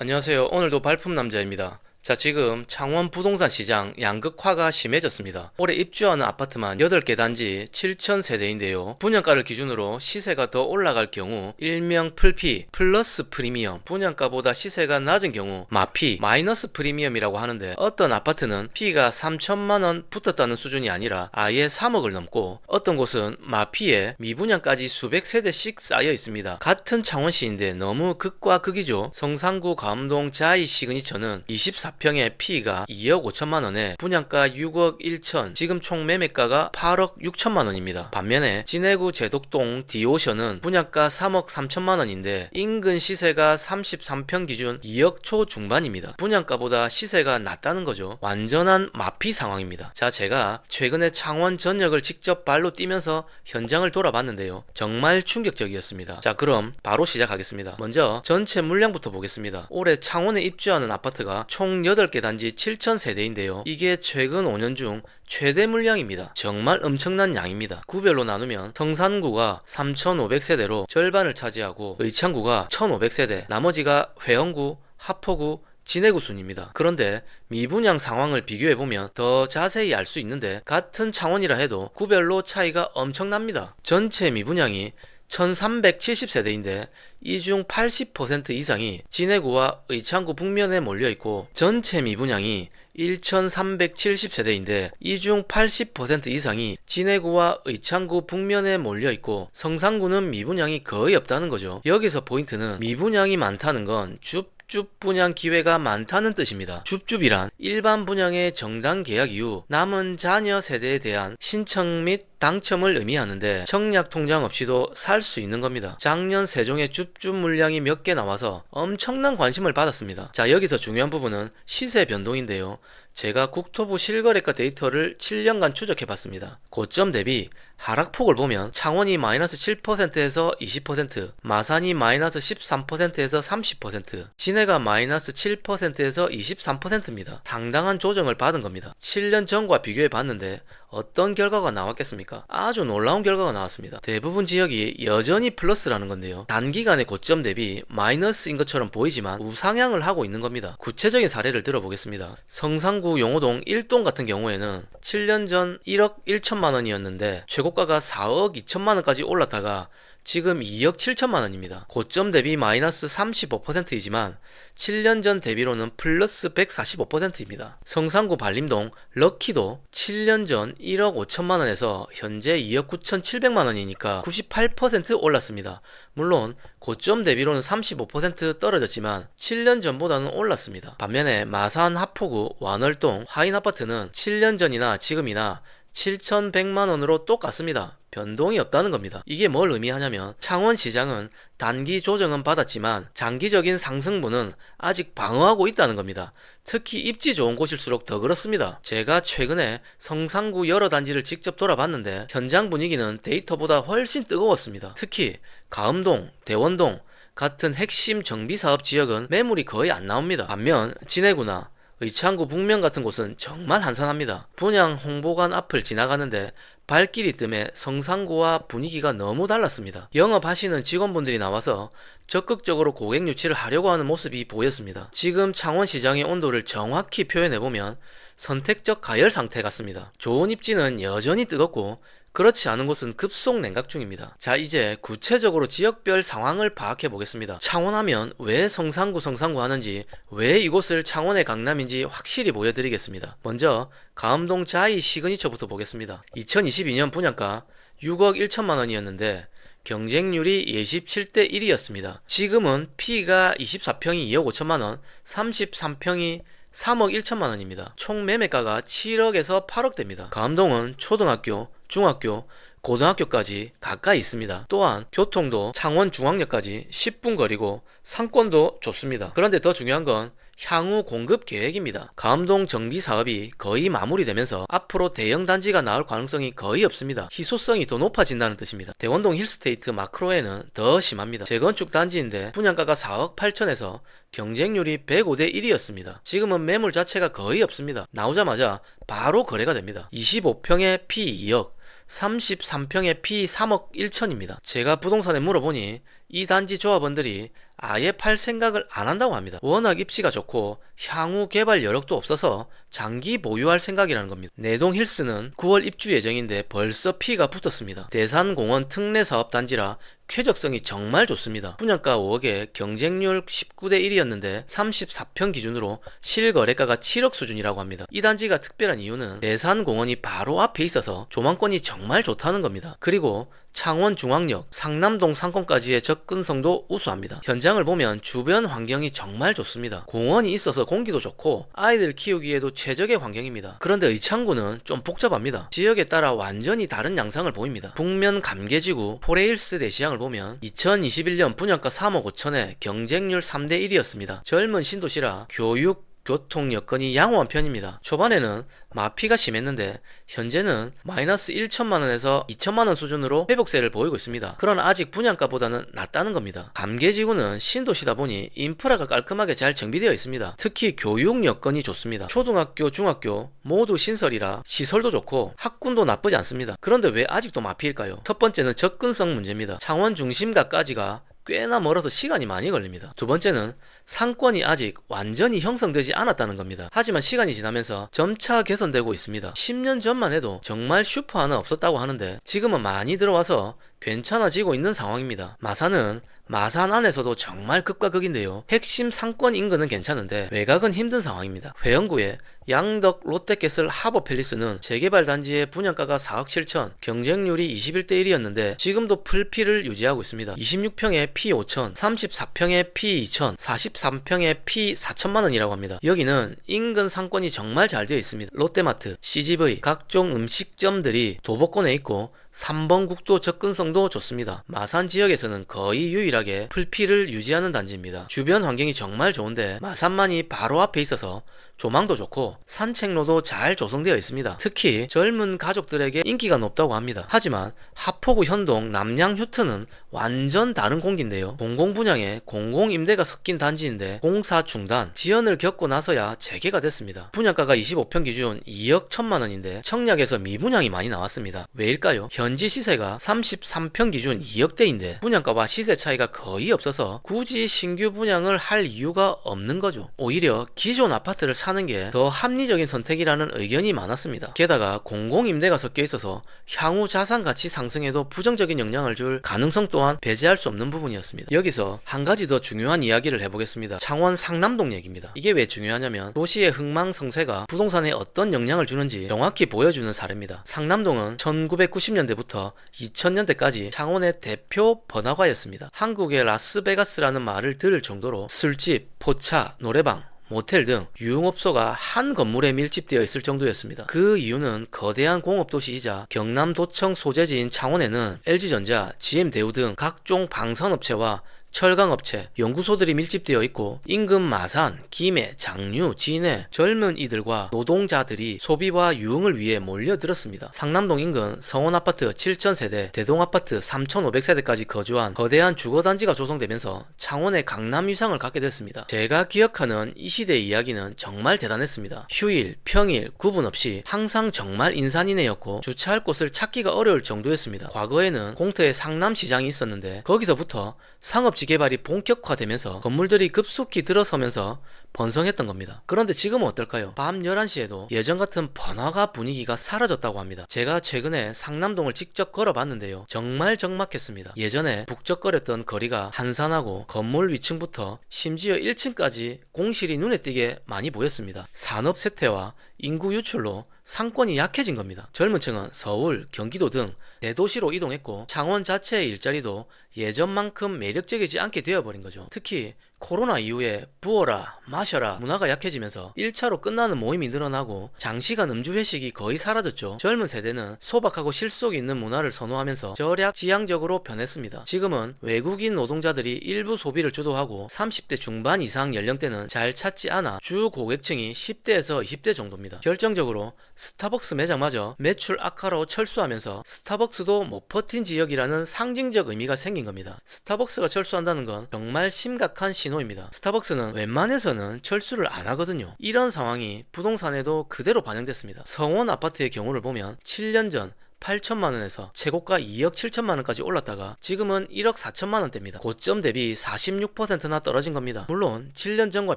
안녕하세요. 오늘도 발품 남자입니다. 자, 지금 창원 부동산 시장 양극화가 심해졌습니다. 올해 입주하는 아파트만 8개 단지 7,000세대인데요. 분양가를 기준으로 시세가 더 올라갈 경우 일명 풀피 플러스 프리미엄, 분양가보다 시세가 낮은 경우 마피 마이너스 프리미엄이라고 하는데, 어떤 아파트는 피가 3천만원 붙었다는 수준이 아니라 아예 3억을 넘고, 어떤 곳은 마피에 미분양까지 수백 세대씩 쌓여 있습니다. 같은 창원시인데 너무 극과 극이죠. 성산구 가암동 자이 시그니처는 24평의 P가 2억 5천만원에 분양가 6억 1천, 지금 총 매매가가 8억 6천만원입니다. 반면에 진해구 제독동 디오션은 분양가 3억 3천만원인데 인근 시세가 33평 기준 2억 초 중반입니다. 분양가보다 시세가 낮다는 거죠. 완전한 마피 상황입니다. 자, 제가 최근에 창원 전역을 직접 발로 뛰면서 현장을 돌아봤는데요. 정말 충격적이었습니다. 자, 그럼 바로 시작하겠습니다. 먼저 전체 물량부터 보겠습니다. 올해 창원에 입주하는 아파트가 총 8개 단지 7,000세대인데요. 이게 최근 5년 중 최대 물량입니다. 정말 엄청난 양입니다. 구별로 나누면 성산구가 3,500세대로 절반을 차지하고 의창구가 1,500세대, 나머지가 회원구, 하포구, 진해구 순입니다. 그런데 미분양 상황을 비교해보면 더 자세히 알 수 있는데, 같은 창원이라 해도 구별로 차이가 엄청납니다. 전체 미분양이 1370세대인데 이 중 80% 이상이 진해구와 의창구 북면에 몰려있고, 전체 미분양이 1370세대인데 이 중 80% 이상이 진해구와 의창구 북면에 몰려있고, 성산구는 미분양이 거의 없다는 거죠. 여기서 포인트는 미분양이 많다는 건 줍줍 분양 기회가 많다는 뜻입니다. 줍줍이란 일반 분양의 정당 계약 이후 남은 자녀 세대에 대한 신청 및 당첨을 의미하는데, 청약 통장 없이도 살 수 있는 겁니다. 작년 세종에 줍줍 물량이 몇 개 나와서 엄청난 관심을 받았습니다. 자, 여기서 중요한 부분은 시세 변동인데요. 제가 국토부 실거래가 데이터를 7년간 추적해봤습니다. 고점 대비 하락폭을 보면 창원이 마이너스 7%에서 20%, 마산이 마이너스 13%에서 30%, 진해가 마이너스 7%에서 23%입니다. 상당한 조정을 받은 겁니다. 7년 전과 비교해 봤는데 어떤 결과가 나왔겠습니까? 아주 놀라운 결과가 나왔습니다. 대부분 지역이 여전히 플러스라는 건데요. 단기간의 고점 대비 마이너스인 것처럼 보이지만 우상향을 하고 있는 겁니다. 구체적인 사례를 들어보겠습니다. 성산구 용호동 1동 같은 경우에는 7년 전 1억 1천만 원이었는데 최고가가 4억 2천만 원까지 올랐다가 지금 2억 7천만 원입니다. 고점 대비 마이너스 35%이지만 7년 전 대비로는 플러스 145%입니다. 성산구 발림동 럭키도 7년 전 1억 5천만 원에서 현재 2억 9천7백만 원이니까 98% 올랐습니다. 물론 고점 대비로는 35% 떨어졌지만 7년 전보다는 올랐습니다. 반면에 마산 하포구 완월동 화인아파트는 7년 전이나 지금이나 7,100만원으로 똑같습니다. 변동이 없다는 겁니다. 이게 뭘 의미하냐면, 창원시장은 단기 조정은 받았지만 장기적인 상승분은 아직 방어하고 있다는 겁니다. 특히 입지 좋은 곳일수록 더 그렇습니다. 제가 최근에 성산구 여러 단지를 직접 돌아봤는데 현장 분위기는 데이터보다 훨씬 뜨거웠습니다. 특히 가음동, 대원동 같은 핵심 정비사업 지역은 매물이 거의 안 나옵니다. 반면 진해구나 의창구 북면 같은 곳은 정말 한산합니다. 분양 홍보관 앞을 지나가는데 발길이 뜸해 성산구와 분위기가 너무 달랐습니다. 영업하시는 직원분들이 나와서 적극적으로 고객 유치를 하려고 하는 모습이 보였습니다. 지금 창원시장의 온도를 정확히 표현해보면 선택적 가열 상태 같습니다. 좋은 입지는 여전히 뜨겁고 그렇지 않은 곳은 급속 냉각 중입니다. 자, 이제 구체적으로 지역별 상황을 파악해 보겠습니다. 창원하면 왜 성산구 하는지, 왜 이곳을 창원의 강남인지 확실히 보여드리겠습니다. 먼저 가암동 자이 시그니처부터 보겠습니다. 2022년 분양가 6억 1천만 원이었는데 경쟁률이 27대 1이었습니다. 지금은 P가 24평이 2억 5천만 원, 33평이 3억 1천만 원입니다. 총 매매가가 7억에서 8억 됩니다. 가암동은 초등학교, 중학교, 고등학교까지 가까이 있습니다. 또한 교통도 창원중앙역까지 10분 거리고 상권도 좋습니다. 그런데 더 중요한 건 향후 공급 계획입니다. 가암동 정비 사업이 거의 마무리되면서 앞으로 대형 단지가 나올 가능성이 거의 없습니다. 희소성이 더 높아진다는 뜻입니다. 대원동 힐스테이트 마크로에는 더 심합니다. 재건축 단지인데 분양가가 4억 8천에서 경쟁률이 105대 1이었습니다. 지금은 매물 자체가 거의 없습니다. 나오자마자 바로 거래가 됩니다. 25평에 P 2억, 33평에 P 3억 1천입니다. 제가 부동산에 물어보니 이 단지 조합원들이 아예 팔 생각을 안 한다고 합니다. 워낙 입지가 좋고 향후 개발 여력도 없어서 장기 보유할 생각이라는 겁니다. 내동 힐스는 9월 입주 예정인데 벌써 피가 붙었습니다. 대산공원 특례사업단지라 쾌적성이 정말 좋습니다. 분양가 5억에 경쟁률 19대 1이었는데 34평 기준으로 실거래가가 7억 수준이라고 합니다. 이 단지가 특별한 이유는 대산공원이 바로 앞에 있어서 조망권이 정말 좋다는 겁니다. 그리고 창원중앙역, 상남동 상권까지의 접근성도 우수합니다. 현장을 보면 주변 환경이 정말 좋습니다. 공원이 있어서 공기도 좋고 아이들 키우기에도 최적의 환경입니다. 그런데 의창구는 좀 복잡합니다. 지역에 따라 완전히 다른 양상을 보입니다. 북면 감계지구 포레일스 대시양을 보면 2021년 분양가 3억 5천에 경쟁률 3대 1이었습니다. 젊은 신도시라 교육, 교통 여건이 양호한 편입니다. 초반에는 마피가 심했는데 현재는 마이너스 1천만원에서 2천만원 수준으로 회복세를 보이고 있습니다. 그러나 아직 분양가보다는 낫다는 겁니다. 감계지구는 신도시다 보니 인프라가 깔끔하게 잘 정비되어 있습니다. 특히 교육 여건이 좋습니다. 초등학교, 중학교 모두 신설이라 시설도 좋고 학군도 나쁘지 않습니다. 그런데 왜 아직도 마피일까요? 첫 번째는 접근성 문제입니다. 창원 중심가까지가 꽤나 멀어서 시간이 많이 걸립니다. 두 번째는 상권이 아직 완전히 형성되지 않았다는 겁니다. 하지만 시간이 지나면서 점차 개선되고 있습니다. 10년 전만 해도 정말 슈퍼 하나 없었다고 하는데 지금은 많이 들어와서 괜찮아지고 있는 상황입니다. 마산은 마산 안에서도 정말 극과 극인데요. 핵심 상권 인근은 괜찮은데 외곽은 힘든 상황입니다. 회원구에 양덕 롯데캐슬 하버팰리스는 재개발 단지의 분양가가 4억 7천, 경쟁률이 21대 1이었는데 지금도 풀피를 유지하고 있습니다. 26평에 피 5천, 34평에 피 2천, 43평에 피 4천만원이라고 합니다. 여기는 인근 상권이 정말 잘 되어 있습니다. 롯데마트, CGV, 각종 음식점들이 도보권에 있고 3번 국도 접근성도 좋습니다. 마산 지역에서는 거의 유일하게 풀피를 유지하는 단지입니다. 주변 환경이 정말 좋은데 마산만이 바로 앞에 있어서 조망도 좋고 산책로도 잘 조성되어 있습니다. 특히 젊은 가족들에게 인기가 높다고 합니다. 하지만 하포구 현동 남양 휴트는 완전 다른 공기인데요. 공공분양에 공공임대가 섞인 단지인데 공사 중단, 지연을 겪고 나서야 재개가 됐습니다. 분양가가 25평 기준 2억 1천만원인데 청약에서 미분양이 많이 나왔습니다. 왜일까요? 현지 시세가 33평 기준 2억대인데 분양가와 시세 차이가 거의 없어서 굳이 신규 분양을 할 이유가 없는 거죠. 오히려 기존 아파트를 사는 게 더 합리적인 선택이라는 의견이 많았습니다. 게다가 공공임대가 섞여 있어서 향후 자산 가치 상승에도 부정적인 영향을 줄 가능성 또한 배제할 수 없는 부분이었습니다. 여기서 한 가지 더 중요한 이야기를 해보겠습니다. 창원 상남동 얘기입니다. 이게 왜 중요하냐면 도시의 흥망성쇠가 부동산에 어떤 영향을 주는지 정확히 보여주는 사례입니다. 상남동은 1990년대부터 2000년대까지 창원의 대표 번화가였습니다. 한국의 라스베가스라는 말을 들을 정도로 술집, 포차, 노래방, 모텔 등 유흥업소가 한 건물에 밀집되어 있을 정도였습니다. 그 이유는 거대한 공업도시이자 경남도청 소재지인 창원에는 LG전자, GM대우 등 각종 방산업체와 철강업체, 연구소들이 밀집되어 있고 인근 마산, 김해, 장류, 진해 젊은 이들과 노동자들이 소비와 유흥을 위해 몰려들었습니다. 상남동 인근 성원아파트 7,000세대, 대동아파트 3,500세대까지 거주한 거대한 주거단지가 조성되면서 창원의 강남 위상을 갖게 됐습니다. 제가 기억하는 이 시대의 이야기는 정말 대단했습니다. 휴일, 평일 구분 없이 항상 정말 인산인해였고 주차할 곳을 찾기가 어려울 정도였습니다. 과거에는 공터에 상남시장이 있었는데 거기서부터 상업지 개발이 본격화되면서 건물들이 급속히 들어서면서 번성했던 겁니다. 그런데 지금은 어떨까요? 밤 11시에도 예전 같은 번화가 분위기가 사라졌다고 합니다. 제가 최근에 상남동을 직접 걸어봤는데요. 정말 적막했습니다. 예전에 북적거렸던 거리가 한산하고 건물 위층부터 심지어 1층까지 공실이 눈에 띄게 많이 보였습니다. 산업 쇠퇴와 인구 유출로 상권이 약해진 겁니다. 젊은 층은 서울, 경기도 등 대도시로 이동했고 창원 자체의 일자리도 예전만큼 매력적이지 않게 되어버린 거죠. 특히 코로나 이후에 부어라 마셔라 문화가 약해지면서 1차로 끝나는 모임이 늘어나고 장시간 음주 회식이 거의 사라졌죠. 젊은 세대는 소박하고 실속 있는 문화를 선호하면서 절약 지향적으로 변했습니다. 지금은 외국인 노동자들이 일부 소비를 주도하고 30대 중반 이상 연령대는 잘 찾지 않아 주 고객층이 10대에서 20대 정도입니다. 결정적으로 스타벅스 매장마저 매출 악화로 철수하면서 스타벅스도 못 버틴 지역이라는 상징적 의미가 생긴 겁니다. 스타벅스가 철수한다는 건 정말 심각한 신호입니다. 스타벅스는 웬만해서는 철수를 안 하거든요. 이런 상황이 부동산에도 그대로 반영됐습니다. 성원 아파트의 경우를 보면 7년 전 8천만원에서 최고가 2억 7천만원까지 올랐다가 지금은 1억 4천만원대입니다. 고점 대비 46%나 떨어진 겁니다. 물론 7년 전과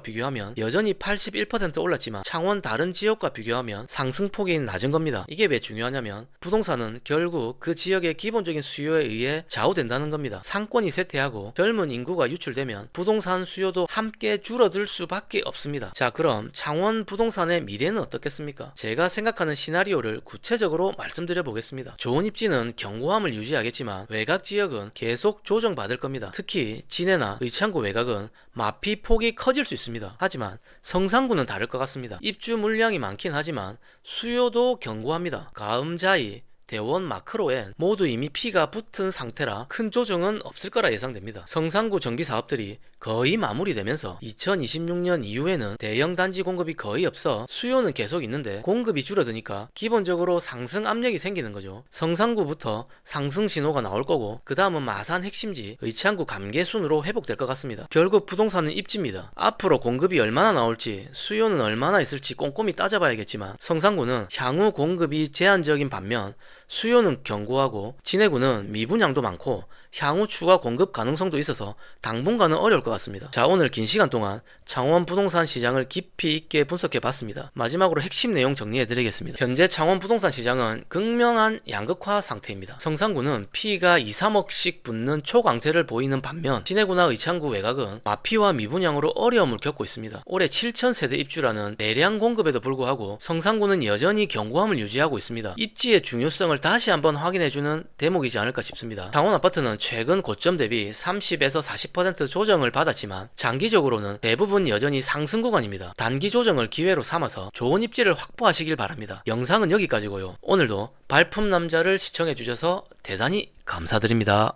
비교하면 여전히 81% 올랐지만 창원 다른 지역과 비교하면 상승폭이 낮은 겁니다. 이게 왜 중요하냐면 부동산은 결국 그 지역의 기본적인 수요에 의해 좌우된다는 겁니다. 상권이 쇠퇴하고 젊은 인구가 유출되면 부동산 수요도 함께 줄어들 수밖에 없습니다. 자, 그럼 창원 부동산의 미래는 어떻겠습니까? 제가 생각하는 시나리오를 구체적으로 말씀드려 보겠습니다. 좋은 입지는 견고함을 유지하겠지만 외곽 지역은 계속 조정받을 겁니다. 특히 진해나 의창구 외곽은 마피 폭이 커질 수 있습니다. 하지만 성산구는 다를 것 같습니다. 입주 물량이 많긴 하지만 수요도 견고합니다. 가음자이, 대원, 마크로엔 모두 이미 피가 붙은 상태라 큰 조정은 없을 거라 예상됩니다. 성산구 정비 사업들이 거의 마무리되면서 2026년 이후에는 대형 단지 공급이 거의 없어 수요는 계속 있는데 공급이 줄어드니까 기본적으로 상승 압력이 생기는 거죠. 성산구부터 상승 신호가 나올 거고 그 다음은 마산 핵심지 의창구 감계순으로 회복될 것 같습니다. 결국 부동산은 입지입니다. 앞으로 공급이 얼마나 나올지 수요는 얼마나 있을지 꼼꼼히 따져봐야겠지만 성산구는 향후 공급이 제한적인 반면 수요는 견고하고 진해구는 미분양도 많고 향후 추가 공급 가능성도 있어서 당분간은 어려울 것 같습니다. 자, 오늘 긴 시간 동안 창원 부동산 시장을 깊이 있게 분석해 봤습니다. 마지막으로 핵심 내용 정리해 드리겠습니다. 현재 창원 부동산 시장은 극명한 양극화 상태입니다. 성산구는 피가 2, 3억씩 붙는 초강세를 보이는 반면 진해구나 의창구 외곽은 마피와 미분양으로 어려움을 겪고 있습니다. 올해 7,000세대 입주라는 대량 공급에도 불구하고 성산구는 여전히 견고함을 유지하고 있습니다. 입지의 중요성을 다시 한번 확인해주는 대목이지 않을까 싶습니다. 창원 아파트는 최근 고점 대비 30에서 40% 조정을 받았지만 장기적으로는 대부분 여전히 상승 구간입니다. 단기 조정을 기회로 삼아서 좋은 입지를 확보하시길 바랍니다. 영상은 여기까지고요. 오늘도 발품 남자를 시청해 주셔서 대단히 감사드립니다.